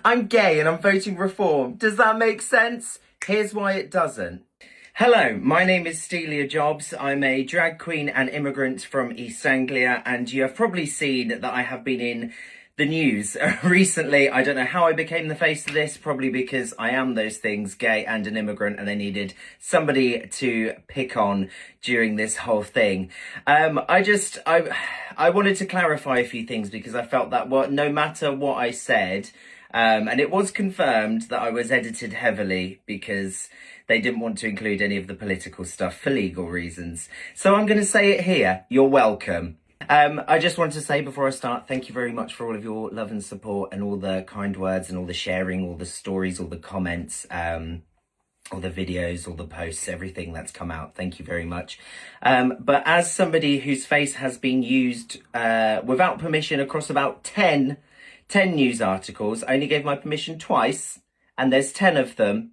I'm gay and I'm voting reform. Does that make sense? Here's why it doesn't. Hello, my name is Stelia Jobs. I'm a drag queen and immigrant from East Anglia, and you have probably seen that I have been in the news recently. I don't know how I became the face of this, probably because I am those things, gay and an immigrant, and I needed somebody to pick on during this whole thing. I wanted to clarify a few things because I felt that no matter what I said, and it was confirmed that I was edited heavily because they didn't want to include any of the political stuff for legal reasons. So I'm going to say it here. You're welcome. I just wanted to say before I start, thank you very much for all of your love and support and all the kind words and all the sharing, all the stories, all the comments, all the videos, all the posts, everything that's come out. Thank you very much. But as somebody whose face has been used without permission across about 10 news articles, I only gave my permission twice, and there's 10 of them.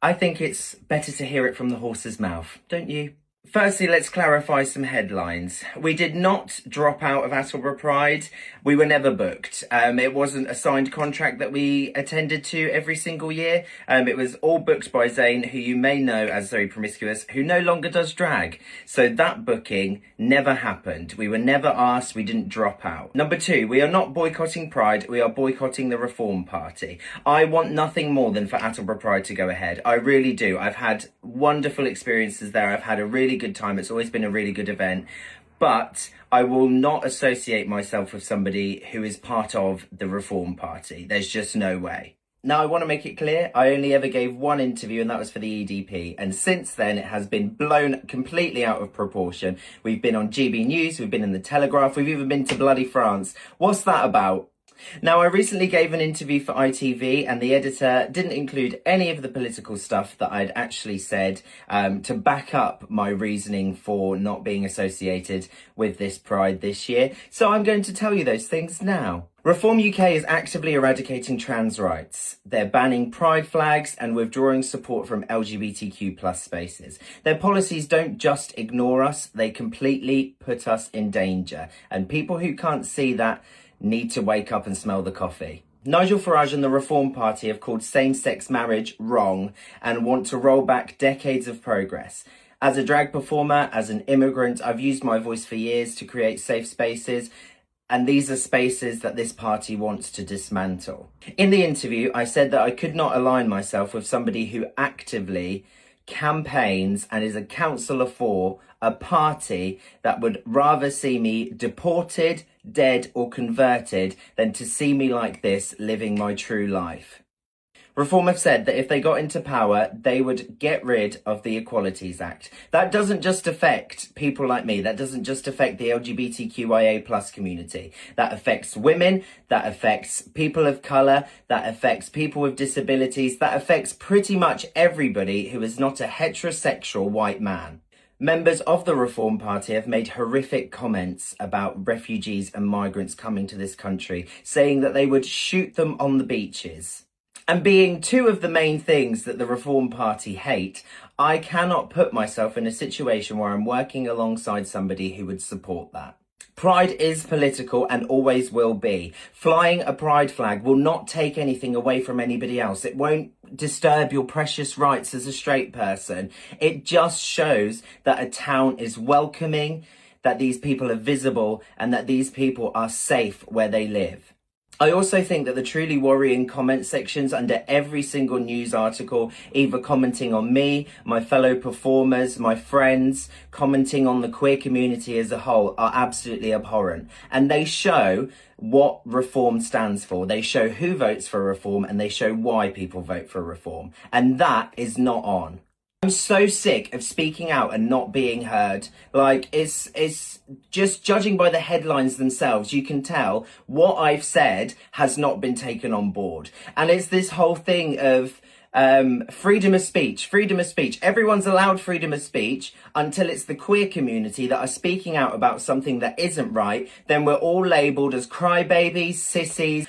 I think it's better to hear it from the horse's mouth, don't you? Firstly, let's clarify some headlines. We did not drop out of Attleborough Pride. We were never booked. It wasn't a signed contract that we attended to every single year. It was all booked by Zayn, who you may know as Zoe Promiscuous, who no longer does drag. So that booking never happened. We were never asked. We didn't drop out. Number two, we are not boycotting Pride. We are boycotting the Reform Party. I want nothing more than for Attleborough Pride to go ahead. I really do. I've had wonderful experiences there. I've had a really good time. It's always been a really good event, but I will not associate myself with somebody who is part of the Reform Party. There's just no way. Now, I want to make it clear, I only ever gave one interview, and that was for the EDP. And since then, it has been blown completely out of proportion. We've been on GB News, we've been in the Telegraph, we've even been to bloody France. What's that about? Now, I recently gave an interview for ITV, and the editor didn't include any of the political stuff that I'd actually said to back up my reasoning for not being associated with this Pride this year. So I'm going to tell you those things now. Reform UK is actively eradicating trans rights. They're banning pride flags and withdrawing support from LGBTQ+ spaces. Their policies don't just ignore us, they completely put us in danger. And people who can't see that need to wake up and smell the coffee. Nigel Farage and the Reform Party have called same-sex marriage wrong and want to roll back decades of progress. As a drag performer, as an immigrant, I've used my voice for years to create safe spaces, and these are spaces that this party wants to dismantle. In the interview, I said that I could not align myself with somebody who actively campaigns and is a councillor for a party that would rather see me deported, dead or converted than to see me like this living my true life. Reform have said that if they got into power, they would get rid of the Equalities Act. That doesn't just affect people like me. That doesn't just affect the LGBTQIA+ community. That affects women. That affects people of colour. That affects people with disabilities. That affects pretty much everybody who is not a heterosexual white man. Members of the Reform Party have made horrific comments about refugees and migrants coming to this country, saying that they would shoot them on the beaches. And being two of the main things that the Reform Party hate, I cannot put myself in a situation where I'm working alongside somebody who would support that. Pride is political and always will be. Flying a pride flag will not take anything away from anybody else. It won't disturb your precious rights as a straight person. It just shows that a town is welcoming, that these people are visible, and that these people are safe where they live. I also think that the truly worrying comment sections under every single news article, either commenting on me, my fellow performers, my friends, commenting on the queer community as a whole, are absolutely abhorrent. And they show what reform stands for. They show who votes for reform, and they show why people vote for reform. And that is not on. I'm so sick of speaking out and not being heard. Like, it's just judging by the headlines themselves, you can tell what I've said has not been taken on board. And it's this whole thing of freedom of speech. Everyone's allowed freedom of speech until it's the queer community that are speaking out about something that isn't right. Then we're all labelled as crybabies, sissies.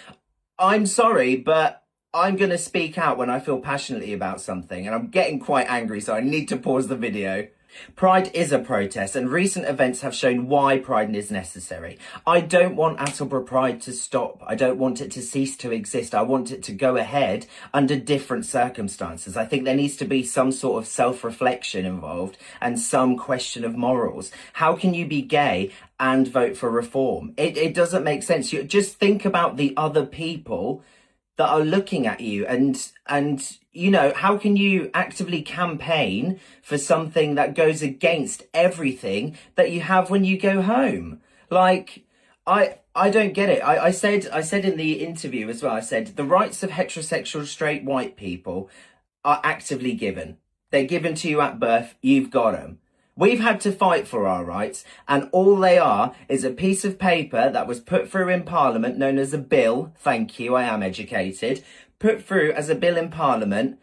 I'm sorry, but I'm going to speak out when I feel passionately about something, and I'm getting quite angry, so I need to pause the video. Pride is a protest, and recent events have shown why Pride is necessary. I don't want Attleborough Pride to stop. I don't want it to cease to exist. I want it to go ahead under different circumstances. I think there needs to be some sort of self-reflection involved and some question of morals. How can you be gay and vote for reform? It doesn't make sense. You just think about the other people that are looking at you, and you know, how can you actively campaign for something that goes against everything that you have when you go home? Like, I don't get it. I said in the interview as well, I said the rights of heterosexual straight white people are actively given. They're given to you at birth. You've got them. We've had to fight for our rights, and all they are is a piece of paper that was put through in Parliament, known as a bill. Thank you, I am educated. Put through as a bill in Parliament,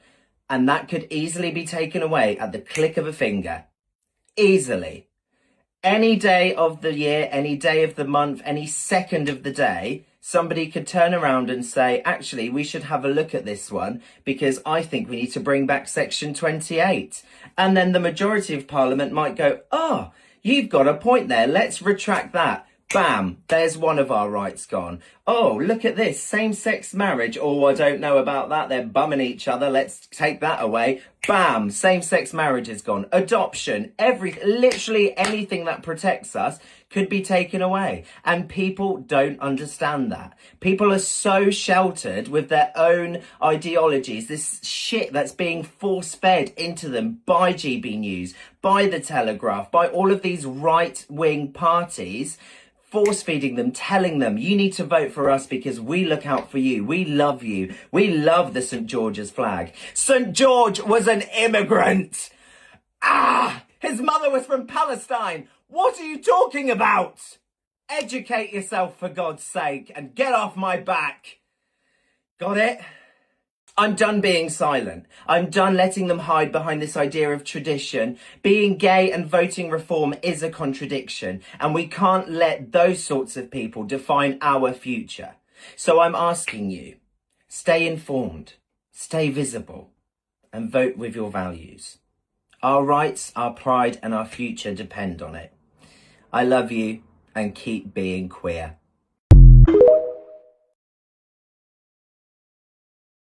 and that could easily be taken away at the click of a finger. Easily. Any day of the year, any day of the month, any second of the day, somebody could turn around and say, actually, we should have a look at this one because I think we need to bring back Section 28. And then the majority of Parliament might go, oh, you've got a point there. Let's retract that. Bam, there's one of our rights gone. Oh, look at this, same-sex marriage. Oh, I don't know about that. They're bumming each other. Let's take that away. Bam, same-sex marriage is gone. Adoption, literally anything that protects us could be taken away. And people don't understand that. People are so sheltered with their own ideologies, this shit that's being force-fed into them by GB News, by The Telegraph, by all of these right-wing parties, force-feeding them, telling them, you need to vote for us because we look out for you. We love you. We love the St. George's flag. St. George was an immigrant. His mother was from Palestine. What are you talking about? Educate yourself, for God's sake, and get off my back. Got it? I'm done being silent. I'm done letting them hide behind this idea of tradition. Being gay and voting reform is a contradiction, and we can't let those sorts of people define our future. So I'm asking you, stay informed, stay visible, and vote with your values. Our rights, our pride, and our future depend on it. I love you, and keep being queer.